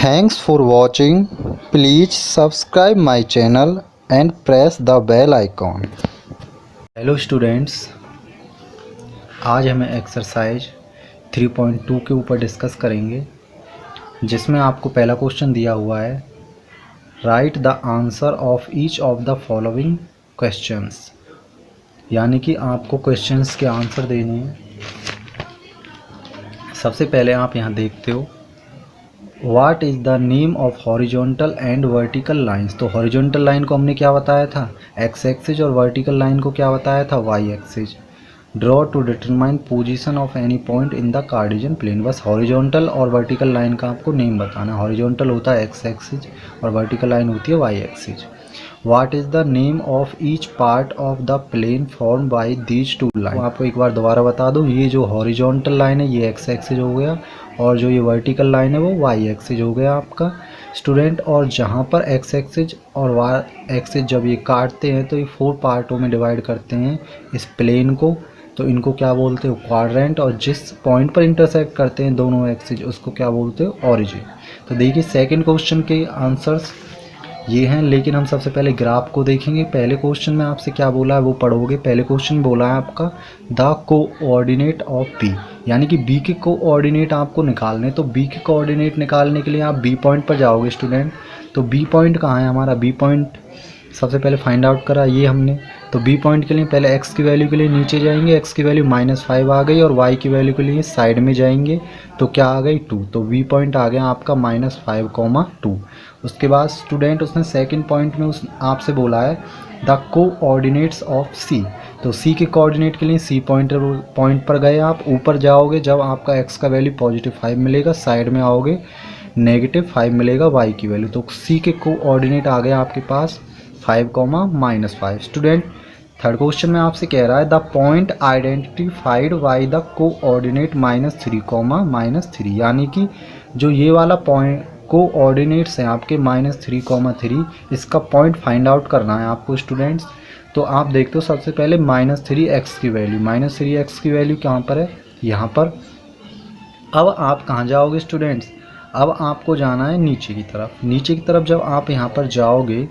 Thanks for watching. Please subscribe my channel and press the bell icon. Hello students, आज हमें exercise 3.2 के ऊपर discuss करेंगे, जिसमें आपको पहला क्वेश्चन दिया हुआ है, right the answer of each of the following questions. यानी कि आपको क्वेश्चंस के आंसर देने हैं। सबसे पहले आप यहाँ देखते हो, what is the name of horizontal and vertical lines. तो हॉरिजॉन्टल लाइन को हमने क्या बताया था, एक्स एक्सिस, और वर्टिकल लाइन को क्या बताया था, Y axis. Draw to determine position of any point in the Cartesian plane. बस हॉरिजॉन्टल और वर्टिकल लाइन का आपको नेम बताना है। हॉरिजॉन्टल होता है एक्स एक्सिस और वर्टिकल लाइन होती है Y axis. What is the name of each part of the plane form by these two line. आपको एक बार दोबारा बता दूं, ये जो हॉरिजॉन्टल लाइन है ये एक्स एक्सिस हो गया, और जो ये वर्टिकल लाइन है वो वाई एक्सिस हो गया आपका स्टूडेंट। और जहाँ पर एक्स एक्सिस और वाई एक्सिस जब ये काटते हैं तो ये 4 पार्टों में डिवाइड करते हैं इस प्लेन को, तो इनको क्या बोलते हो, क्वाड्रेंट। और जिस पॉइंट पर इंटरसेक्ट करते हैं दोनों एक्सिस उसको क्या बोलते हो, ऑरिजिन। तो देखिए सेकंड क्वेश्चन के आंसर्स ये हैं, लेकिन हम सबसे पहले ग्राफ को देखेंगे। पहले क्वेश्चन में आपसे क्या बोला है वो पढ़ोगे। पहले क्वेश्चन बोला है आपका द कोऑर्डिनेट ऑफ बी, यानी कि बी के कोऑर्डिनेट आपको निकालने। तो बी के कोऑर्डिनेट निकालने के लिए आप बी पॉइंट पर जाओगे स्टूडेंट। तो बी पॉइंट कहाँ है हमारा, बी पॉइंट सबसे पहले फाइंड आउट करा ये हमने। तो बी पॉइंट के लिए पहले एक्स की वैल्यू के लिए नीचे जाएंगे, एक्स की वैल्यू -5 आ गई, और वाई की वैल्यू के लिए साइड में जाएंगे तो क्या आ गई 2। तो बी पॉइंट आ गया आपका -5, 2। उसके बाद स्टूडेंट उसने सेकंड पॉइंट में आपसे बोला है द कोऑर्डिनेट्स ऑफ सी। तो सी के कोऑर्डिनेट के लिए सी पॉइंट पर गए आप। ऊपर जाओगे जब आपका एक्स का वैल्यू +5 मिलेगा, साइड में आओगे -5 मिलेगा वाई की वैल्यू। तो सी के कोऑर्डिनेट आ गया आपके पास 5, -5 स्टूडेंट। थर्ड क्वेश्चन में आपसे कह रहा है the point identified by the coordinate -3, -3, यानी कि जो ये वाला पॉइंट कोऑर्डिनेट्स हैं आपके -3, 3, इसका पॉइंट फाइंड आउट करना है आपको स्टूडेंट्स। तो आप देखते हो सबसे पहले -3x की वैल्यू, -3x की वैल्यू कहाँ पर है, यहाँ पर। अब आप कहाँ जाओगे स्टूडेंट्स, अब आपको जाना है नीचे की तरफ। नीचे की तरफ जब आप यहाँ पर जाओगे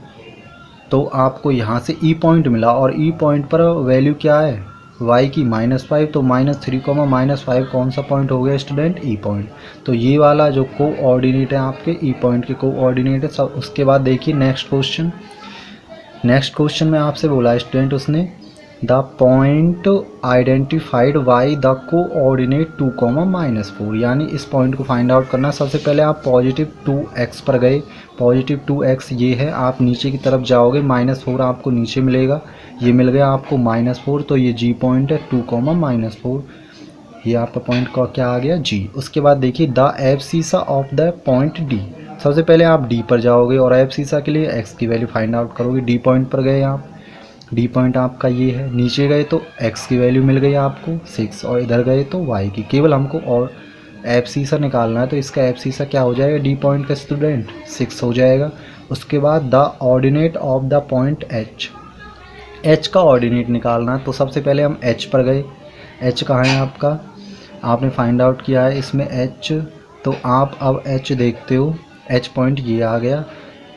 तो आपको यहाँ से ई पॉइंट मिला, और ई पॉइंट पर वैल्यू क्या है, y की -5। तो -3, -5 कौन सा पॉइंट हो गया स्टूडेंट, ई पॉइंट। तो ये वाला जो कोऑर्डिनेट है आपके ई पॉइंट के कोऑर्डिनेट है सब। उसके बाद देखिए नेक्स्ट क्वेश्चन में आपसे बोला है स्टूडेंट उसने the point identified by the coordinate 2, -4, यानी इस पॉइंट को फाइंड आउट करना। सबसे पहले आप +2x पर गए, +2x ये है। आप नीचे की तरफ जाओगे, -4 आपको नीचे मिलेगा, ये मिल गया आपको -4। तो ये जी पॉइंट है 2, -4, ये आपका पॉइंट का क्या आ गया, जी। उसके बाद देखिए the abscissa of the point D. सबसे पहले आप डी पर जाओगे और एब्सिसा के लिए एक्स की वैल्यू फाइंड आउट करोगे। डी पॉइंट पर गए आप, डी पॉइंट आपका ये है। नीचे गए तो x की वैल्यू मिल गई आपको 6, और इधर गए तो y की। केवल हमको और एब्सिसा निकालना है, तो इसका एब्सिसा क्या हो जाएगा, डी पॉइंट का स्टूडेंट 6 हो जाएगा। उसके बाद the ordinate of the point h, h का ऑर्डिनेट निकालना है। तो सबसे पहले हम h पर गए। h कहाँ है आपका, आपने फाइंड आउट किया है इसमें h। तो आप अब h देखते हो, h पॉइंट ये आ गया।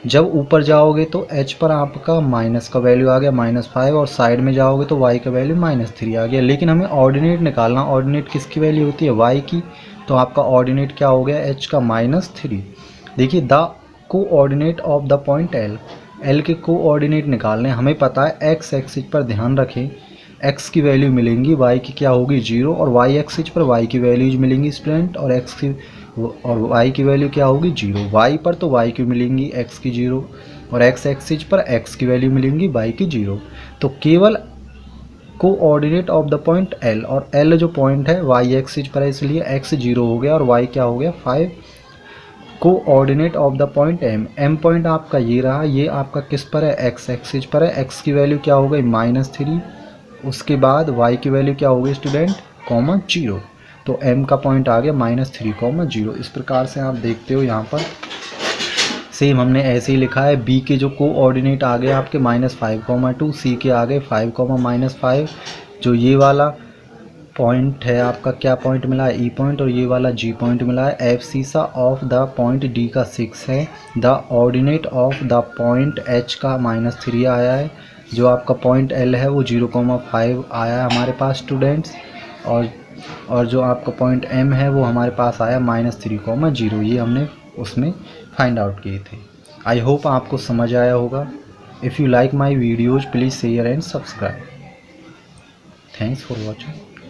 जब ऊपर जाओगे तो h पर आपका माइनस का वैल्यू आ गया -5, और साइड में जाओगे तो y का वैल्यू -3 आ गया। लेकिन हमें ऑर्डिनेट निकालना, ऑर्डिनेट किसकी वैल्यू होती है, y की। तो आपका ऑर्डिनेट क्या हो गया, h का -3। देखिए the coordinate of the point l के कोऑर्डिनेट निकालने। हमें पता है x एक्सिस पर ध्यान रखें, x की वैल्यू मिलेंगी, y की क्या होगी 0, और y एक्सिस पर y की वैल्यूज मिलेंगी स्टूडेंट, और x की और y की वैल्यू क्या होगी 0। y पर तो y की मिलेंगी x की 0, और x एक्सिस पर x की वैल्यू मिलेंगी y की 0। तो केवल coordinate of the point l, और l जो पॉइंट है y एक्सिस पर है इसलिए x 0 हो गया और y क्या हो गया 5। Coordinate of the point m point आपका ये रहा, ये आपका किस पर है, x एक्सिस पर है। x की वैल्यू क्या हो गई -3, उसके बाद y की वैल्यू क्या हो गई स्टूडेंट, 0। तो m का पॉइंट आ गया -3, 0। इस प्रकार से आप देखते हो यहाँ पर सेम हमने ऐसे ही लिखा है। b के जो कोऑर्डिनेट आ गए आपके -5, 2, c के आ गए 5, -5। जो ये वाला पॉइंट है आपका, क्या पॉइंट मिला है, ई पॉइंट, और ये वाला जी पॉइंट मिला है। एफसीसा ऑफ द पॉइंट डी का 6 है। The ordinate of the point H का -3 आया है। जो आपका पॉइंट एल है वो 0,5 आया है हमारे पास स्टूडेंट्स। और जो आपका पॉइंट एम है वो हमारे पास आया -3,0। ये हमने उसमें फाइंड आउट किए थे। आई होप आपको समझ आया होगा। If you like my videos please share and subscribe. Thanks for watching.